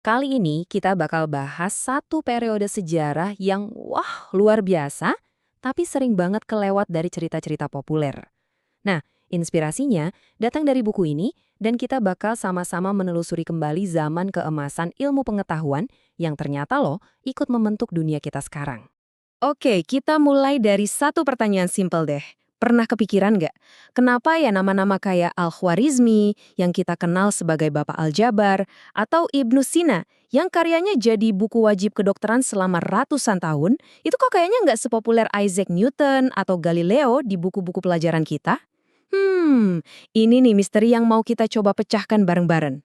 Kali ini kita bakal bahas satu periode sejarah yang luar biasa, tapi sering banget kelewat dari cerita-cerita populer. Nah, inspirasinya datang dari buku ini dan kita bakal sama-sama menelusuri kembali zaman keemasan ilmu pengetahuan yang ternyata ikut membentuk dunia kita sekarang. Oke, kita mulai dari satu pertanyaan simpel deh. Pernah kepikiran nggak, kenapa ya nama-nama kayak Al-Khwarizmi yang kita kenal sebagai Bapak Aljabar, atau Ibnu Sina yang karyanya jadi buku wajib kedokteran selama ratusan tahun, itu kok kayaknya nggak sepopuler Isaac Newton atau Galileo di buku-buku pelajaran kita? Ini nih misteri yang mau kita coba pecahkan bareng-bareng.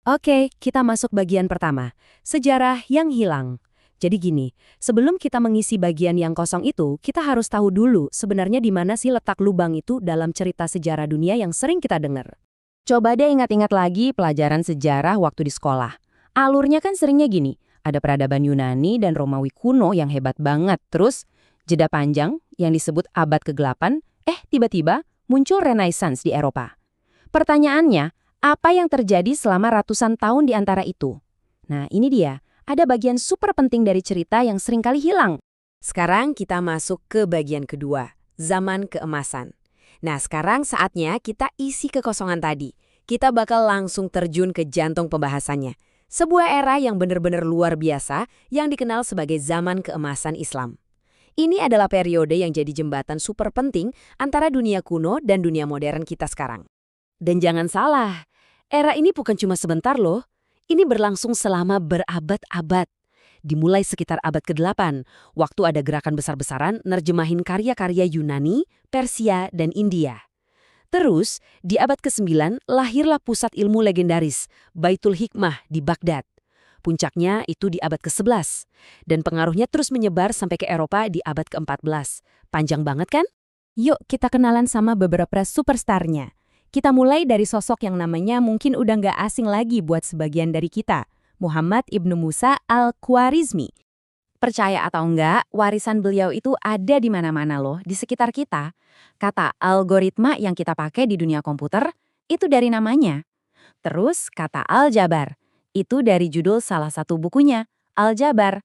Oke, kita masuk bagian pertama, sejarah yang hilang. Jadi gini, sebelum kita mengisi bagian yang kosong itu, kita harus tahu dulu sebenarnya di mana sih letak lubang itu dalam cerita sejarah dunia yang sering kita dengar. Coba deh ingat-ingat lagi pelajaran sejarah waktu di sekolah. Alurnya kan seringnya gini, ada peradaban Yunani dan Romawi kuno yang hebat banget, terus jeda panjang yang disebut abad ke-8, tiba-tiba muncul Renaissance di Eropa. Pertanyaannya, apa yang terjadi selama ratusan tahun di antara itu? Nah, ini dia. Ada bagian super penting dari cerita yang sering kali hilang. Sekarang kita masuk ke bagian kedua, zaman keemasan. Nah, sekarang saatnya kita isi kekosongan tadi. Kita bakal langsung terjun ke jantung pembahasannya. Sebuah era yang benar-benar luar biasa yang dikenal sebagai zaman keemasan Islam. Ini adalah periode yang jadi jembatan super penting antara dunia kuno dan dunia modern kita sekarang. Dan jangan salah, era ini bukan cuma sebentar loh. Ini berlangsung selama berabad-abad. Dimulai sekitar abad ke-8, waktu ada gerakan besar-besaran nerjemahin karya-karya Yunani, Persia, dan India. Terus, di abad ke-9 lahirlah pusat ilmu legendaris, Baitul Hikmah di Baghdad. Puncaknya itu di abad ke-11, dan pengaruhnya terus menyebar sampai ke Eropa di abad ke-14. Panjang banget kan? Yuk kita kenalan sama beberapa superstarnya. Kita mulai dari sosok yang namanya mungkin udah nggak asing lagi buat sebagian dari kita, Muhammad Ibnu Musa Al-Khwarizmi. Percaya atau enggak, warisan beliau itu ada di mana-mana loh, di sekitar kita. Kata algoritma yang kita pakai di dunia komputer, itu dari namanya. Terus kata Al-Jabar, itu dari judul salah satu bukunya, Al-Jabar.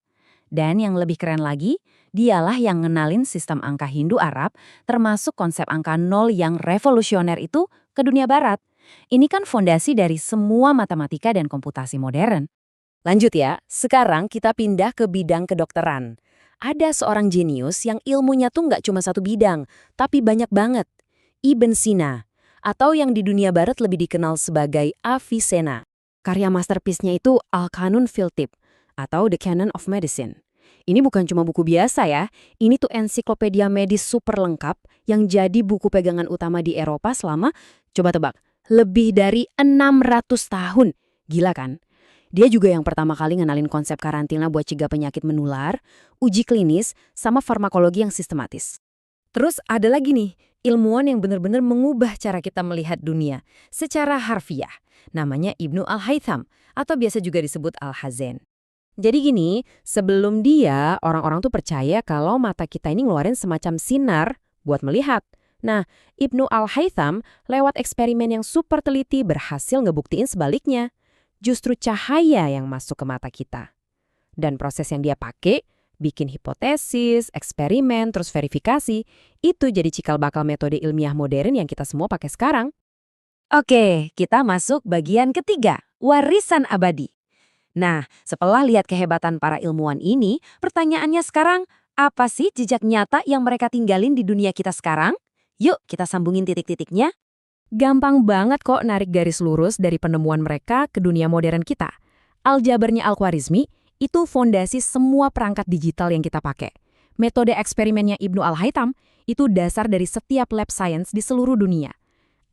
Dan yang lebih keren lagi, dialah yang ngenalin sistem angka Hindu-Arab, termasuk konsep angka nol yang revolusioner itu ke dunia barat. Ini kan fondasi dari semua matematika dan komputasi modern. Lanjut ya, sekarang kita pindah ke bidang kedokteran. Ada seorang jenius yang ilmunya tuh nggak cuma satu bidang, tapi banyak banget. Ibn Sina, atau yang di dunia barat lebih dikenal sebagai Avicenna. Karya masterpiece-nya itu Al-Qanun fil Tibb, atau The Canon of Medicine. Ini bukan cuma buku biasa ya, ini tuh ensiklopedia medis super lengkap yang jadi buku pegangan utama di Eropa selama, coba tebak, lebih dari 600 tahun. Gila kan? Dia juga yang pertama kali ngenalin konsep karantina buat cegah penyakit menular, uji klinis, sama farmakologi yang sistematis. Terus ada lagi nih, ilmuwan yang benar-benar mengubah cara kita melihat dunia secara harfiah. Namanya Ibnu Al-Haytham, atau biasa juga disebut Al-Hazen. Jadi gini, sebelum dia, orang-orang tuh percaya kalau mata kita ini ngeluarin semacam sinar buat melihat. Nah, Ibnu Al-Haytham lewat eksperimen yang super teliti berhasil ngebuktiin sebaliknya. Justru cahaya yang masuk ke mata kita. Dan proses yang dia pakai, bikin hipotesis, eksperimen, terus verifikasi, itu jadi cikal bakal metode ilmiah modern yang kita semua pakai sekarang. Oke, kita masuk bagian ketiga, warisan abadi. Nah, setelah lihat kehebatan para ilmuwan ini, pertanyaannya sekarang, apa sih jejak nyata yang mereka tinggalin di dunia kita sekarang? Yuk, kita sambungin titik-titiknya. Gampang banget kok narik garis lurus dari penemuan mereka ke dunia modern kita. Aljabarnya Al-Khwarizmi itu fondasi semua perangkat digital yang kita pakai. Metode eksperimennya Ibnu Al-Haytham itu dasar dari setiap lab science di seluruh dunia.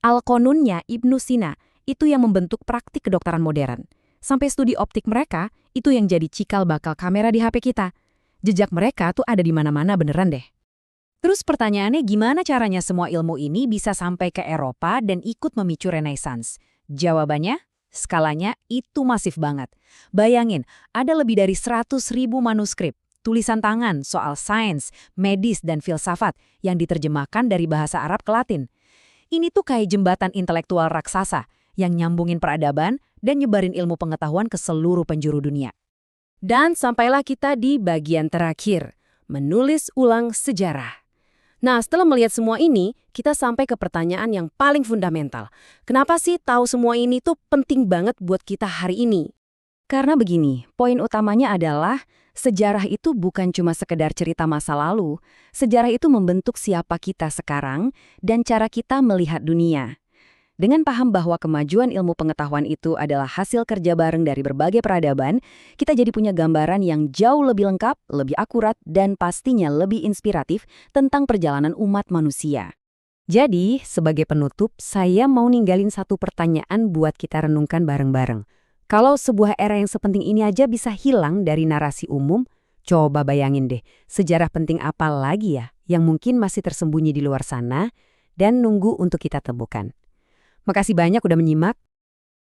Al-Qanunnya Ibnu Sina itu yang membentuk praktik kedokteran modern. Sampai studi optik mereka, itu yang jadi cikal bakal kamera di HP kita. Jejak mereka tuh ada di mana-mana beneran deh. Terus pertanyaannya gimana caranya semua ilmu ini bisa sampai ke Eropa dan ikut memicu Renaissance? Jawabannya, skalanya itu masif banget. Bayangin, ada lebih dari 100.000 manuskrip, tulisan tangan soal sains, medis, dan filsafat yang diterjemahkan dari bahasa Arab ke Latin. Ini tuh kayak jembatan intelektual raksasa yang nyambungin peradaban dan nyebarin ilmu pengetahuan ke seluruh penjuru dunia. Dan sampailah kita di bagian terakhir, menulis ulang sejarah. Nah, setelah melihat semua ini, kita sampai ke pertanyaan yang paling fundamental. Kenapa sih tahu semua ini tuh penting banget buat kita hari ini? Karena begini, poin utamanya adalah sejarah itu bukan cuma sekedar cerita masa lalu. Sejarah itu membentuk siapa kita sekarang dan cara kita melihat dunia. Dengan paham bahwa kemajuan ilmu pengetahuan itu adalah hasil kerja bareng dari berbagai peradaban, kita jadi punya gambaran yang jauh lebih lengkap, lebih akurat, dan pastinya lebih inspiratif tentang perjalanan umat manusia. Jadi, sebagai penutup, saya mau ninggalin satu pertanyaan buat kita renungkan bareng-bareng. Kalau sebuah era yang sepenting ini aja bisa hilang dari narasi umum, coba bayangin deh, sejarah penting apa lagi ya yang mungkin masih tersembunyi di luar sana dan nunggu untuk kita temukan. Makasih banyak udah menyimak.